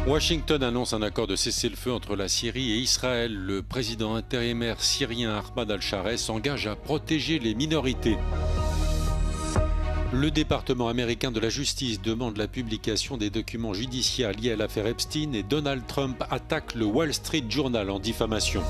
Washington annonce un accord de cessez-le-feu entre la Syrie et Israël. Le président intérimaire syrien Ahmad al-Shareh s'engage à protéger les minorités. Le département américain de la justice demande la publication des documents judiciaires liés à l'affaire Epstein et Donald Trump attaque le Wall Street Journal en diffamation.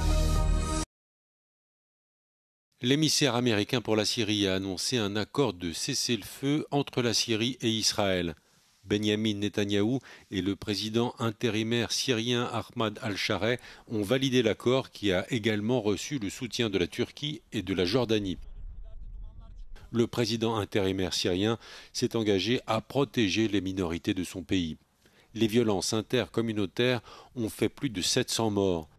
L'émissaire américain pour la Syrie a annoncé un accord de cessez-le-feu entre la Syrie et Israël. Benyamin Netanyahou et le président intérimaire syrien Ahmad al-Shareh ont validé l'accord qui a également reçu le soutien de la Turquie et de la Jordanie. Le président intérimaire syrien s'est engagé à protéger les minorités de son pays. Les violences intercommunautaires ont fait plus de 700 morts.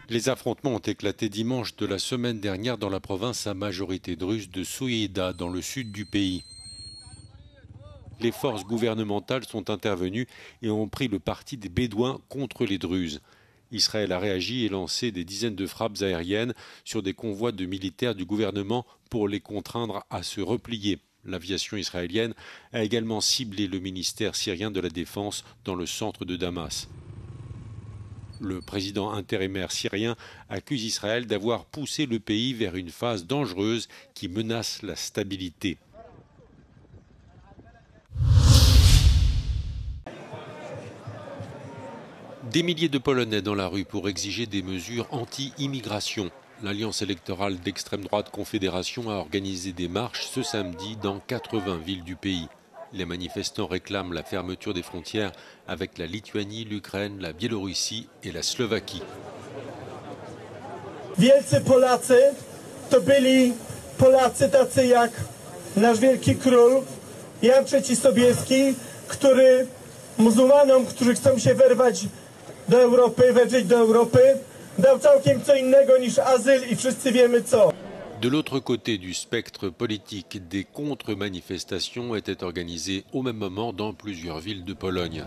Les affrontements ont éclaté dimanche de la semaine dernière dans la province à majorité druze de Souyeda, dans le sud du pays. Les forces gouvernementales sont intervenues et ont pris le parti des Bédouins contre les Druzes. Israël a réagi et lancé des dizaines de frappes aériennes sur des convois de militaires du gouvernement pour les contraindre à se replier. L'aviation israélienne a également ciblé le ministère syrien de la Défense dans le centre de Damas. Le président intérimaire syrien accuse Israël d'avoir poussé le pays vers une phase dangereuse qui menace la stabilité. Des milliers de Polonais dans la rue pour exiger des mesures anti-immigration. L'alliance électorale d'extrême droite Confédération a organisé des marches ce samedi dans 80 villes du pays. Les manifestants réclament la fermeture des frontières avec la Lituanie, l'Ukraine, la Biélorussie et la Slovaquie. Wielcy Polacy to byli Polacy tacy jak nasz wielki król Jan III Sobieski, który muzułmanom, którzy chcą się wyrwać do Europy, wedrzeć do Europy, dał całkiem co innego niż azyl i wszyscy wiemy co. De l'autre côté du spectre politique, des contre-manifestations étaient organisées au même moment dans plusieurs villes de Pologne.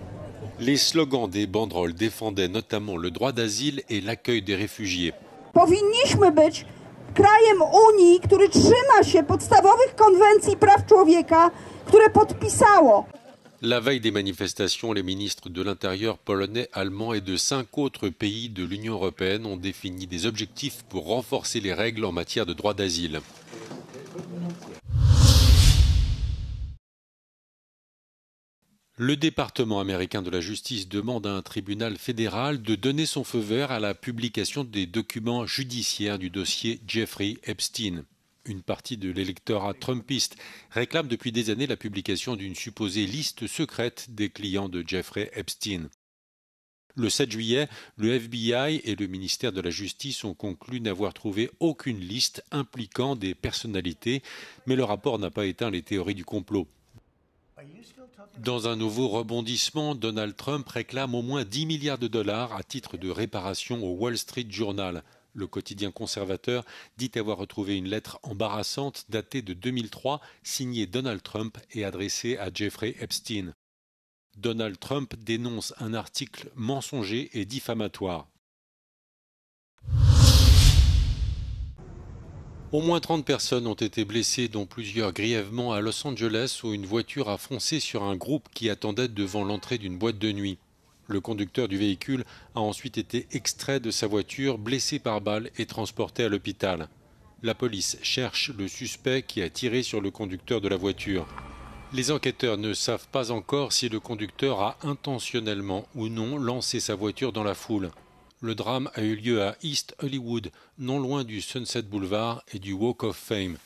Les slogans des banderoles défendaient notamment le droit d'asile et l'accueil des réfugiés. Powinniśmy być krajem Unii, który trzyma się podstawowych konwencji praw człowieka, które podpisało. La veille des manifestations, les ministres de l'Intérieur polonais, allemands et de 5 autres pays de l'Union européenne ont défini des objectifs pour renforcer les règles en matière de droit d'asile. Le département américain de la justice demande à un tribunal fédéral de donner son feu vert à la publication des documents judiciaires du dossier Jeffrey Epstein. Une partie de l'électorat trumpiste réclame depuis des années la publication d'une supposée liste secrète des clients de Jeffrey Epstein. Le 7 juillet, le FBI et le ministère de la Justice ont conclu n'avoir trouvé aucune liste impliquant des personnalités, mais le rapport n'a pas éteint les théories du complot. Dans un nouveau rebondissement, Donald Trump réclame au moins 10 milliards de dollars à titre de réparation au Wall Street Journal. Le quotidien conservateur dit avoir retrouvé une lettre embarrassante datée de 2003, signée Donald Trump et adressée à Jeffrey Epstein. Donald Trump dénonce un article mensonger et diffamatoire. Au moins 30 personnes ont été blessées, dont plusieurs grièvement à Los Angeles, où une voiture a foncé sur un groupe qui attendait devant l'entrée d'une boîte de nuit. Le conducteur du véhicule a ensuite été extrait de sa voiture, blessé par balle et transporté à l'hôpital. La police cherche le suspect qui a tiré sur le conducteur de la voiture. Les enquêteurs ne savent pas encore si le conducteur a intentionnellement ou non lancé sa voiture dans la foule. Le drame a eu lieu à East Hollywood, non loin du Sunset Boulevard et du Walk of Fame.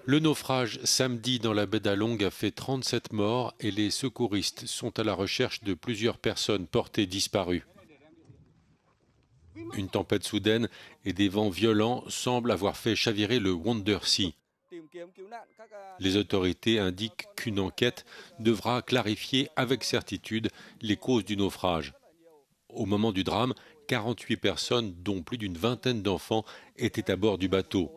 Le naufrage samedi dans la baie d'Along a fait 37 morts et les secouristes sont à la recherche de plusieurs personnes portées disparues. Une tempête soudaine et des vents violents semblent avoir fait chavirer le Wonder Sea. Les autorités indiquent qu'une enquête devra clarifier avec certitude les causes du naufrage. Au moment du drame, 48 personnes, dont plus d'une vingtaine d'enfants, étaient à bord du bateau.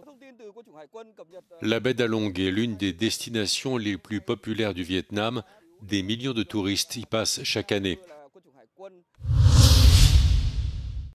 La baie d'Along est l'une des destinations les plus populaires du Vietnam. Des millions de touristes y passent chaque année.